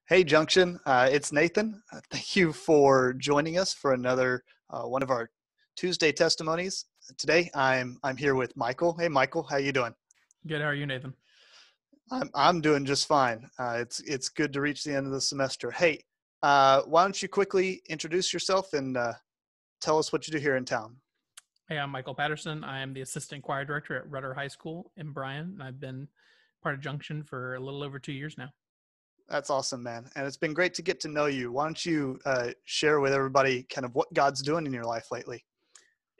Hey, Junction. It's Nathan. Thank you for joining us for another one of our Tuesday testimonies. Today, I'm here with Michael. Hey, Michael, how you doing? Good. How are you, Nathan? I'm doing just fine. It's good to reach the end of the semester. Hey, why don't you quickly introduce yourself and tell us what you do here in town? Hey, I'm Michael Patterson. I am the assistant choir director at Rudder High School in Bryan, and I've been part of Junction for a little over 2 years now. That's awesome, man. And it's been great to get to know you. Why don't you share with everybody kind of what God's doing in your life lately?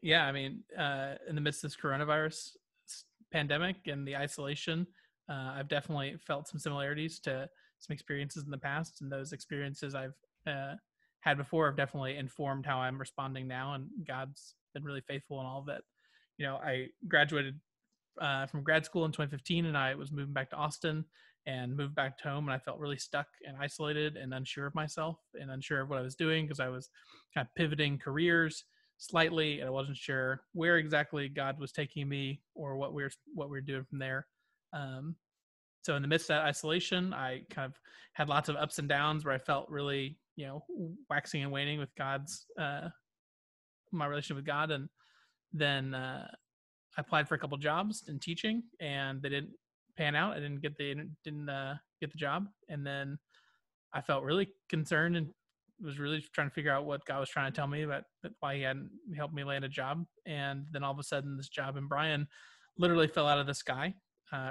Yeah, I mean, in the midst of this coronavirus pandemic and the isolation, I've definitely felt some similarities to some experiences in the past, and those experiences I've had before have definitely informed how I'm responding now. And God's been really faithful in all of it. I graduated from grad school in 2015, and I was moving back to Austin and moved back home, and I felt really stuck and isolated and unsure of myself and unsure of what I was doing because I was kind of pivoting careers slightly, and I wasn't sure where exactly God was taking me or what we're doing from there. Um, so in the midst of that isolation, I kind of had lots of ups and downs where I felt really, waxing and waning with my relationship with God, and then I applied for a couple jobs in teaching, and they didn't pan out. I didn't get the job, and then I felt really concerned and was really trying to figure out what God was trying to tell me about why He hadn't helped me land a job. And then all of a sudden, this job in Bryan literally fell out of the sky.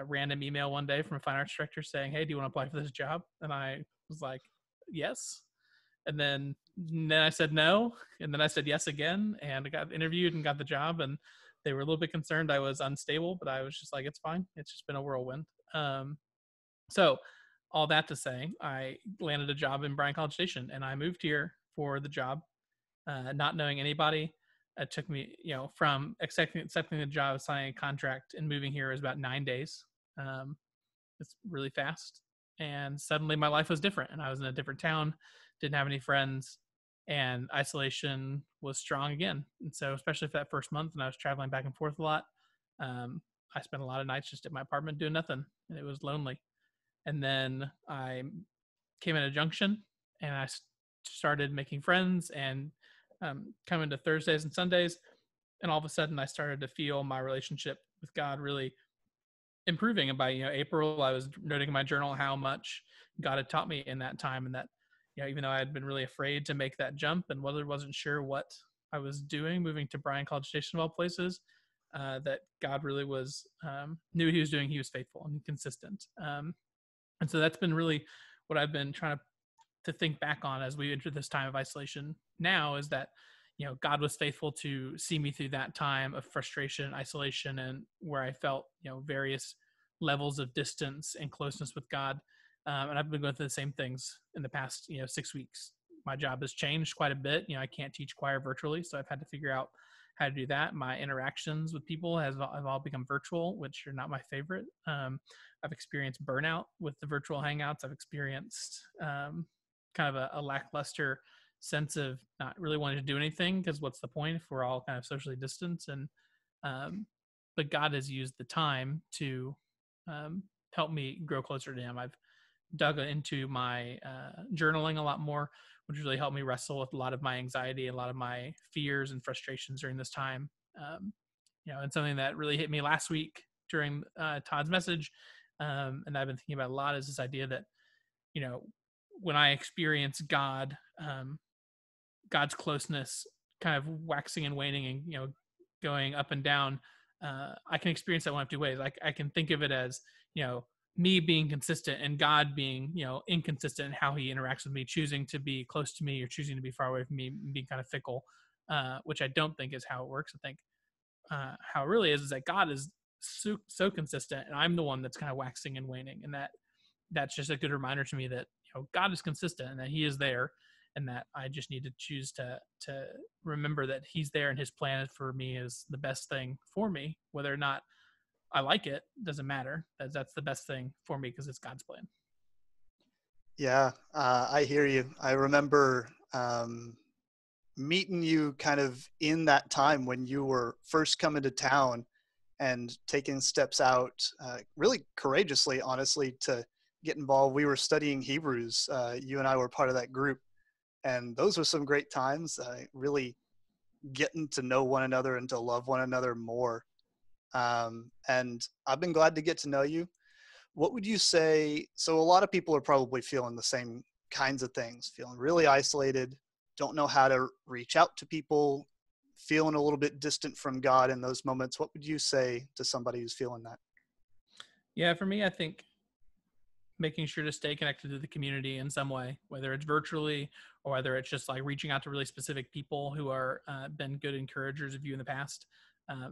Random email one day from a fine arts director saying, "Hey, do you want to apply for this job?" And I was like, "Yes." And then I said no, and then I said yes again, and I got interviewed and got the job. And they were a little bit concerned I was unstable, but I was just like, it's fine. It's just been a whirlwind. So all that to say, I landed a job in Bryan College Station, and I moved here for the job, not knowing anybody. It took me, from accepting the job, signing a contract, and moving here was about 9 days. Um, it's really fast. And suddenly my life was different, and I was in a different town, didn't have any friends, and isolation was strong again. And so, especially for that first month, and I was traveling back and forth a lot, I spent a lot of nights just at my apartment doing nothing, and it was lonely. And then I came in a Junction, and I started making friends and coming to Thursdays and Sundays. And all of a sudden, I started to feel my relationship with God really improving. And by April, I was noting in my journal how much God had taught me in that time, and that even though I had been really afraid to make that jump and wasn't sure what I was doing, moving to Bryan College Station of all places, that God really was knew what He was doing. He was faithful and consistent, and so that's been really what I've been trying to think back on as we enter this time of isolation now, is that God was faithful to see me through that time of frustration, isolation, and where I felt various levels of distance and closeness with God. And I've been going through the same things in the past 6 weeks. My job has changed quite a bit. I can't teach choir virtually, so I've had to figure out how to do that. My interactions with people have all become virtual, which are not my favorite. I've experienced burnout with the virtual hangouts. I've experienced kind of a lackluster sense of not really wanting to do anything, because what's the point if we're all kind of socially distanced? And but God has used the time to help me grow closer to Him. I've dug into my journaling a lot more, which really helped me wrestle with a lot of my anxiety, a lot of my fears and frustrations during this time. And something that really hit me last week during Todd's message, and I've been thinking about a lot, is this idea that when I experience God, God's closeness kind of waxing and waning and going up and down, I can experience that one of two ways. I can think of it as me being consistent and God being inconsistent in how He interacts with me, choosing to be close to me or choosing to be far away from me, being kind of fickle, which I don't think is how it works. I think how it really is that God is so consistent, and I'm the one that's kind of waxing and waning, and that's just a good reminder to me that God is consistent and that He is there, and that I just need to choose to remember that He's there, and His plan for me is the best thing for me. Whether or not I like it doesn't matter. That's the best thing for me because it's God's plan. Yeah, I hear you. I remember meeting you kind of in that time when you were first coming to town and taking steps out really courageously, honestly, to get involved. We were studying Hebrews. You and I were part of that group, and those were some great times. Really getting to know one another and to love one another more. And I've been glad to get to know you. What would you say? So, a lot of people are probably feeling the same kinds of things, feeling really isolated, don't know how to reach out to people, feeling a little bit distant from God in those moments. What would you say to somebody who's feeling that? Yeah, for me, I think making sure to stay connected to the community in some way, whether it's virtually or whether it's just like reaching out to really specific people who are been good encouragers of you in the past.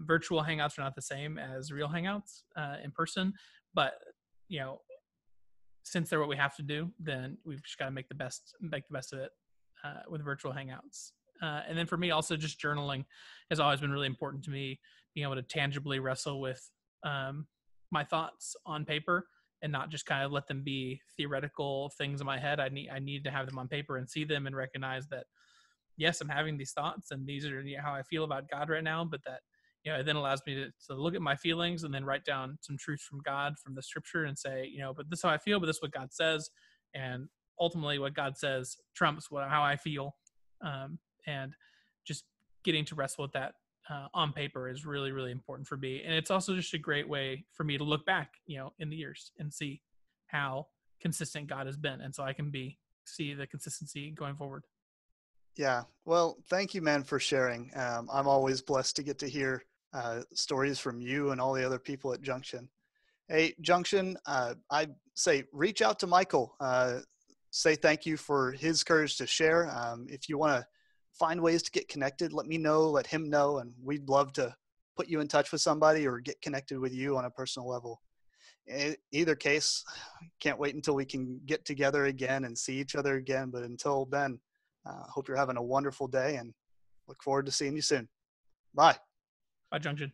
Virtual hangouts are not the same as real hangouts in person, but you know, since they're what we have to do, then we've just got to make the best of it with virtual hangouts. And then for me, also just journaling has always been really important to me. Being able to tangibly wrestle with my thoughts on paper and not just kind of let them be theoretical things in my head. I need to have them on paper and see them and recognize that yes, I'm having these thoughts and these are how I feel about God right now, but that, it then allows me to look at my feelings and then write down some truth from God, from the scripture and say, but this is how I feel, but this is what God says. And ultimately what God says trumps how I feel. And just getting to wrestle with that on paper is really, really important for me. And it's also just a great way for me to look back, in the years and see how consistent God has been. And so I can see the consistency going forward. Yeah. Well, thank you, man, for sharing. I'm always blessed to get to hear stories from you and all the other people at Junction. Hey, Junction, I say reach out to Michael. Say thank you for his courage to share. If you want to find ways to get connected, let me know, let him know, and we'd love to put you in touch with somebody or get connected with you on a personal level. In either case, can't wait until we can get together again and see each other again. But until then, hope you're having a wonderful day and look forward to seeing you soon. Bye. Bye, Junction.